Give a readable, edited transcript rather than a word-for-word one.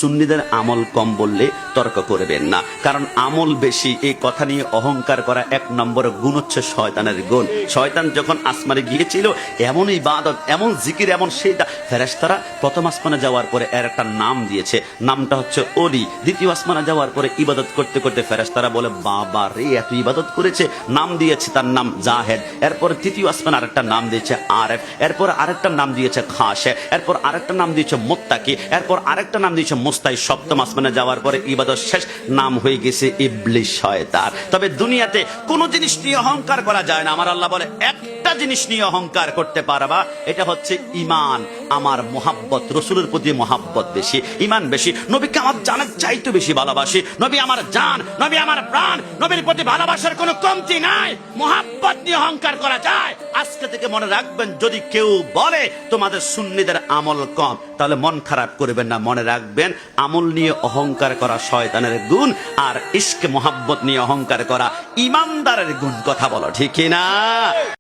সুন্নিদের আমল কম বললে তর্ক করবেন না, কারণ আমল বেশি এই কথা নিয়ে অহংকার করা এক নম্বর গুণ হচ্ছে শয়তানের গুণ। শয়তান যখন আসমানে গিয়েছিল, এমন ইবাদত, এমন জিকির, এমন সেইটা, ফেরেশতারা প্রথম আসমানে যাওয়ার পরে এর একটা নাম দিয়েছে, নামটা হচ্ছে ওলি। দ্বিতীয় আসমানে যাওয়ার পরে ইবাদত করতে করতে ফেরেশতারা বলে বাবা রে এত ইবাদত করেছে, নাম দিয়েছে তার নাম জাহেদ। এরপর তৃতীয় আসমানে আরেকটা নাম দিয়েছে আরেফ, এরপর আরেকটা নাম দিয়েছে খাশে, এরপর আরেকটা নাম দিয়েছে মুত্তাকি, এরপর আরেকটা নাম দিয়েছে মুস্তাই। সপ্তম আসমানে যাওয়ার পরে ইবাদত শেষ, নাম হয়ে গেছে ইবলিস, শয়তান। তবে দুনিয়াতে কোনো জিনিস নিয়ে অহংকার করা যায় না। আমার আল্লাহ বলে একটা জিনিস নিয়ে অহংকার করতে পারবা, এটা হচ্ছে ঈমান, আমার মোহাব্বত, রাসূলের প্রতি মোহাব্বত বেশি, ঈমান বেশি, নবীকে আমার জানের চাইতে বেশি ভালোবাসি, নবী আমার জান, নবী আমার প্রাণ, নবীর প্রতি ভালোবাসার কোনো কমতি নাই। মোহাব্বত নিয়ে অহংকার করা যায়? আজকে থেকে মনে রাখবেন, যদি কেউ বলে তোমাদের সুন্নিদের আমল কম, তাহলে মন খারাপ করবেন না, মনে রাখবেন আমল নিয়ে অহংকার করা শয়তানের গুণ, আর ইশকে মোহাব্বত নিয়ে অহংকার করা ইমানদারের গুণ। কথা বলো ঠিক না?